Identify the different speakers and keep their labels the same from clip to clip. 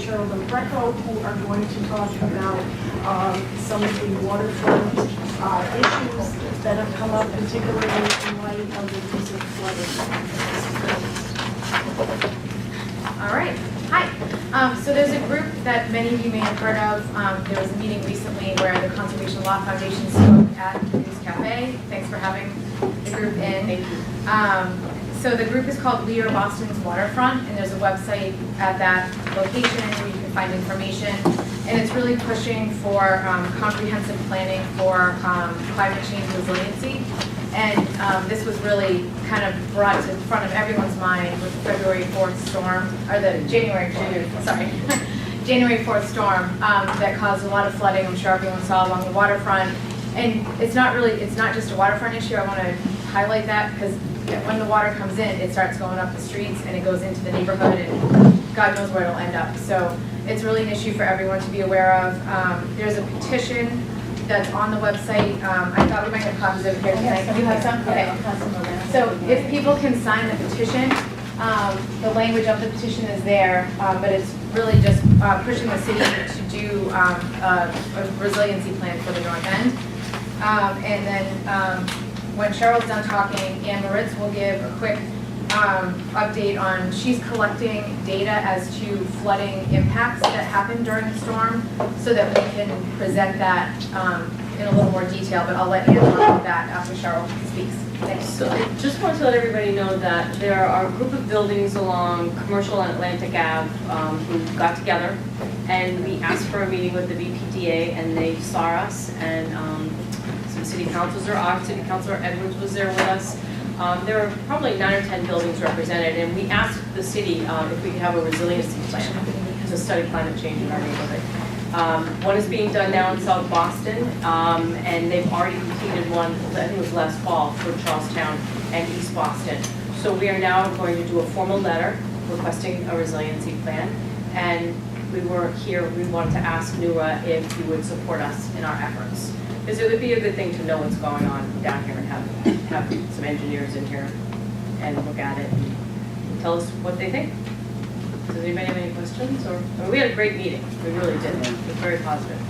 Speaker 1: Cheryl and Greco, who are going to talk about some of the waterfront issues that have come up, particularly in light of the recent flooding.
Speaker 2: All right. Hi. So there's a group that many of you may have heard of. There was a meeting recently where the Conservation Law Foundation spoke at the News Cafe. Thanks for having the group in.
Speaker 3: Thank you.
Speaker 2: So the group is called We Are Boston's Waterfront, and there's a website at that location where you can find information. And it's really pushing for comprehensive planning for climate change resiliency. And this was really kind of brought to the front of everyone's mind with the February 4th storm, or the January 4th storm that caused a lot of flooding. I'm sure everyone saw along the waterfront. And it's not just a waterfront issue. I want to highlight that because when the water comes in, it starts going up the streets and it goes into the neighborhood and God knows where it'll end up. So it's really an issue for everyone to be aware of. There's a petition that's on the website. I thought we might have copies over here tonight. Do you have some? Okay. So if people can sign the petition, the language of the petition is there, but it's really just pushing the city to do a resiliency plan for the North End. And then when Cheryl's done talking, Ann Moritz will give a quick update on, she's collecting data as to flooding impacts that happened during the storm so that we can present that in a little more detail, but I'll let Ann talk about that after Cheryl speaks. Thanks.
Speaker 3: So I just want to let everybody know that there are a group of buildings along Commercial and Atlantic Ave who got together and we asked for a meeting with the BPDA and they saw us and some city councilors, our city councilor Edwards was there with us. There are probably 9 or 10 buildings represented, and we asked the city if we could have a resiliency plan to study climate change in our neighborhood. One is being done now in South Boston, and they've already completed one, I think it was last fall, for Charlestown and East Boston. So we are now going to do a formal letter requesting a resiliency plan, and we wanted to ask NEWRA if you would support us in our efforts. Because it would be a good thing to know what's going on down here and have some engineers in here and look at it and tell us what they think. Does anybody have any questions? Or we had a great meeting. We really did. It was very positive.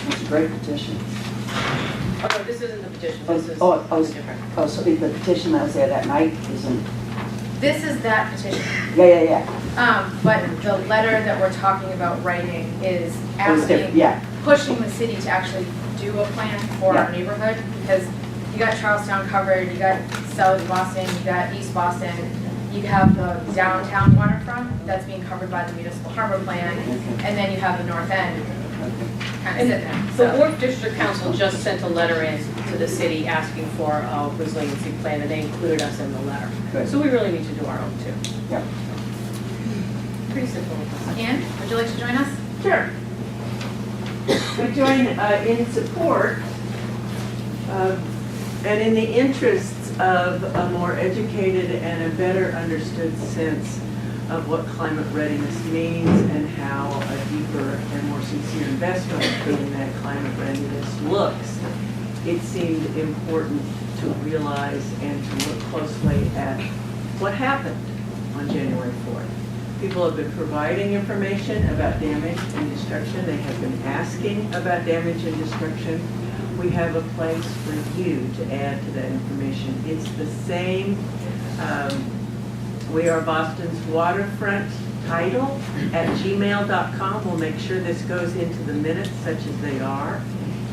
Speaker 4: It's a great petition.
Speaker 3: Oh, no, this isn't the petition. This is different.
Speaker 4: Oh, so the petition that was there that night isn't.
Speaker 2: This is that petition.
Speaker 4: Yeah.
Speaker 2: But the letter that we're talking about writing is asking, pushing the city to actually do a plan for our neighborhood, because you got Charlestown covered, you got South Boston, you got East Boston, you have the downtown waterfront that's being covered by the municipal harbor plan, and then you have the North End kind of sitting there.
Speaker 3: The Wharf District Council just sent a letter in to the city asking for a resiliency plan, and they included us in the letter.
Speaker 4: Good.
Speaker 3: So we really need to do our own too.
Speaker 4: Yeah.
Speaker 3: Pretty simple.
Speaker 2: Ann, would you like to join us?
Speaker 5: Sure. We join in support and in the interests of a more educated and a better understood sense of what climate readiness means and how a deeper and more sincere investment in that climate readiness looks. It seemed important to realize and to look closely at what happened on January 4th. People have been providing information about damage and destruction. They have been asking about damage and destruction. We have a place for you to add to that information. It's the same We Are Boston's Waterfront title at gmail.com. We'll make sure this goes into the minutes such as they are.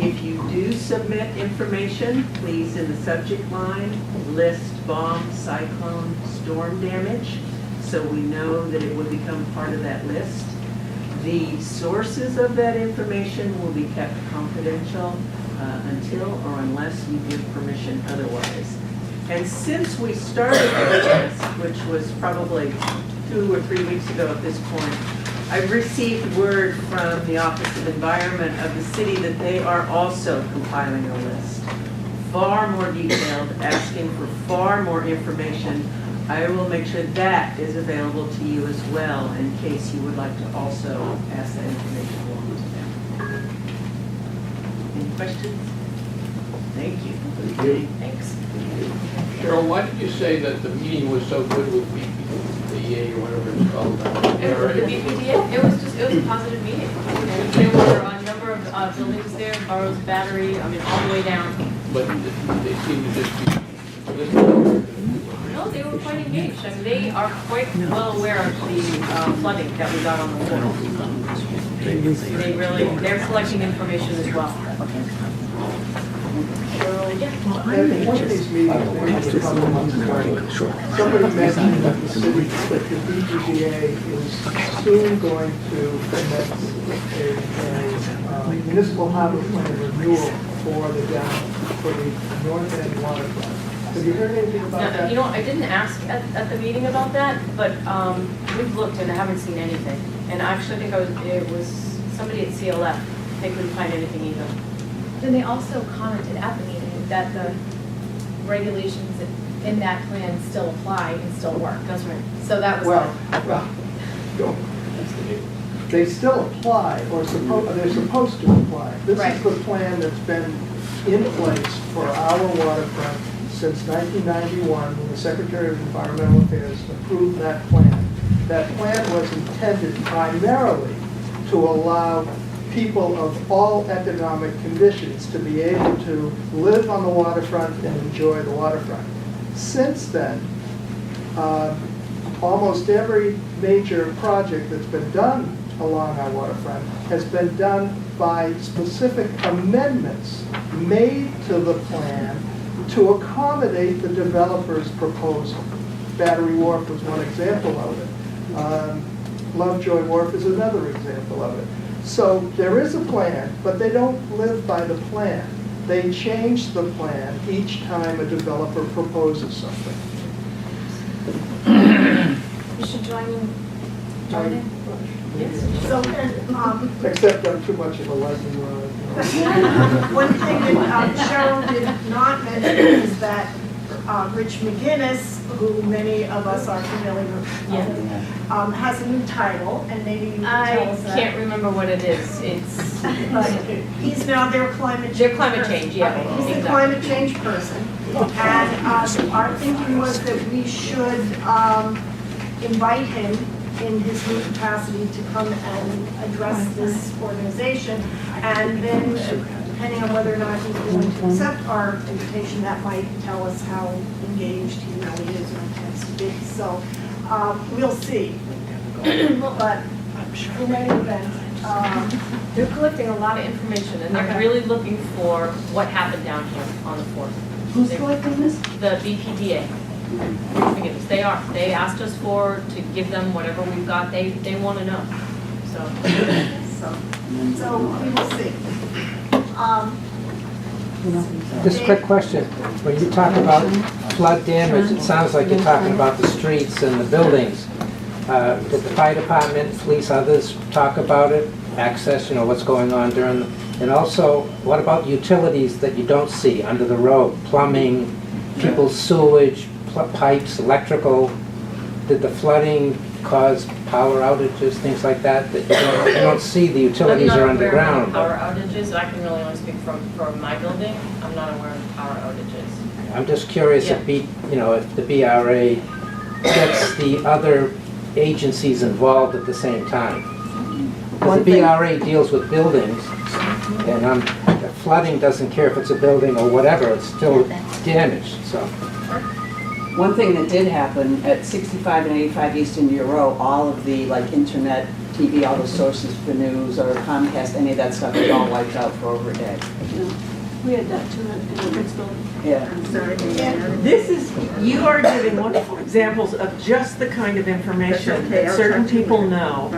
Speaker 5: If you do submit information, please in the subject line list bomb, cyclone, storm damage, so we know that it will become part of that list. The sources of that information will be kept confidential until or unless you give permission otherwise. And since we started this, which was probably 2 or 3 weeks ago at this point, I've received word from the Office of Environment of the city that they are also compiling a list, far more detailed, asking for far more information. I will make sure that is available to you as well in case you would like to also pass that information along to them. Any questions? Thank you.
Speaker 3: Thanks.
Speaker 6: Cheryl, why did you say that the meeting was so good with BPDA? BPDA or whatever it's called.
Speaker 2: The BPDA, it was a positive meeting. And there were a number of buildings there, Burroughs Battery, I mean, all the way down.
Speaker 6: But they seem to just be listening.
Speaker 2: No, they were quite engaged. I mean, they are quite well aware of the flooding that we got on the water. They're collecting information as well.
Speaker 7: One of these meetings, maybe a couple of months ago, somebody mentioned that the city, that the BPDA is soon going to commence a municipal harbor plan renewal for the north end waterfront. Have you heard anything about
Speaker 2: Now,
Speaker 7: that?
Speaker 2: you know, I didn't ask at the meeting about that, but we've looked and I haven't seen anything. And actually, I think it was somebody at CLF. They couldn't find anything either.
Speaker 8: Then they also commented at the meeting that the regulations in that plan still apply and still work.
Speaker 2: That's right.
Speaker 8: So that was.
Speaker 7: Well, they still apply, or they're supposed to apply. This
Speaker 8: Right.
Speaker 7: is the plan that's been in place for our waterfront since 1991, when the Secretary of Environmental Affairs approved that plan. That plan was intended primarily to allow people of all economic conditions to be able to live on the waterfront and enjoy the waterfront. Since then, almost every major project that's been done along our waterfront has been done by specific amendments made to the plan to accommodate the developer's proposal. Battery Wharf was one example of it. Lovejoy Wharf is another example of it. So there is a plan, but they don't live by the plan. They change the plan each time a developer proposes something.
Speaker 8: You should join in.
Speaker 1: So,
Speaker 7: Except I'm too much of a lightning rod.
Speaker 1: one thing that Cheryl did not mention is that Rich McGinnis, who many of us are familiar with, has a new title, and maybe you can tell
Speaker 2: I
Speaker 1: us that.
Speaker 2: can't remember what it is. It's
Speaker 1: But he's now their climate change.
Speaker 2: Their climate
Speaker 1: person.
Speaker 2: change, yeah.
Speaker 1: Okay, He's the
Speaker 2: Exactly.
Speaker 1: climate change person. And our thinking was that we should invite him in his new capacity to come and address this organization. And then, depending on whether or not he's willing to accept our invitation, that might tell us how engaged he really is or intends to be. So we'll see. But in any event,
Speaker 2: They're collecting a lot of information, and they're
Speaker 1: Okay.
Speaker 2: really looking for what happened down here on the 4th.
Speaker 4: Who's collecting this?
Speaker 2: The BPDA. They are. They asked us to give them whatever we've got. They want to know. So,
Speaker 1: so we will see.
Speaker 9: Just a quick question. When you talk about flood damage, it sounds like you're talking about the streets and the buildings. Did the fire department, police, others talk about it? Access, what's going on during, and also, what about utilities that you don't see under the road? Plumbing, people's sewage, pipes, electrical? Did the flooding cause power outages, things like that? That you don't see, the utilities are underground.
Speaker 2: I'm not aware of power outages. I can really only speak for my building. I'm not aware of power outages.
Speaker 9: I'm just curious if if the BRA gets the other agencies involved at the same time. Because the BRA deals with buildings, and flooding doesn't care if it's a building or whatever, it's still damaged, so.
Speaker 4: One thing that did happen at 65 and 85 East India Row, all of the internet, TV, all the sources for news or Comcast, any of that stuff was all wiped out for over a day.
Speaker 10: We had that too in the Brits building.
Speaker 4: Yeah.
Speaker 5: You are giving wonderful examples of just the kind of information that certain people know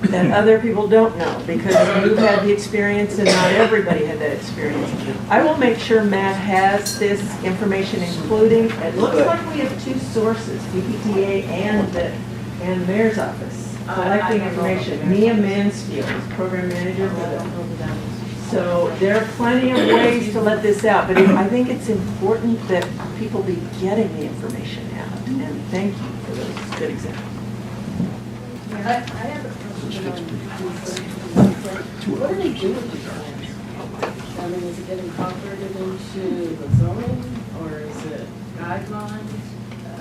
Speaker 5: that other people don't know, because you've had the experience and not everybody had that experience. I will make sure Matt has this information, including, it looks like we have two sources, BPTA and the mayor's office, collecting information. Mia Mansfield is program manager for the. So there are plenty of ways to let this out, but I think it's important that people be getting the information out, and thank you for those good examples.
Speaker 1: I have a question on what do they do with these plans? I mean, is it getting incorporated into the zoning, or is it guidelines?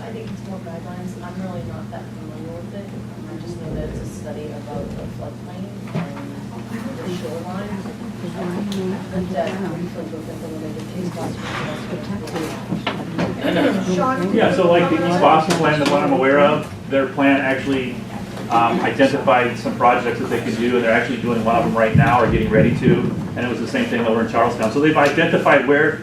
Speaker 8: I think it's more guidelines, I'm really not that familiar with it. I just know that it's a study about the floodplain and the shoreline. And that briefly goes into the related case.
Speaker 1: Sean?
Speaker 11: Yeah, so like the East Boston plan, the one I'm aware of, their plan actually identified some projects that they could do, and they're actually doing one of them right now or getting ready to, and it was the same thing over in Charlestown. So they've identified where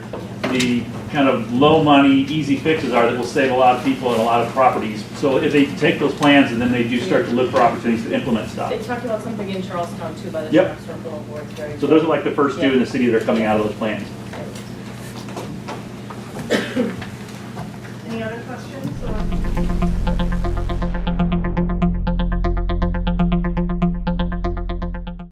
Speaker 11: the kind of low money, easy fixes are that will save a lot of people and a lot of properties. So if they take those plans and then they do start to look for opportunities to implement stuff.
Speaker 3: They talked about something in Charlestown too by the
Speaker 11: Yep.
Speaker 3: Sharp Circle Board.
Speaker 11: So those are like the first two in the city that are coming out of those plans.
Speaker 1: Any other questions?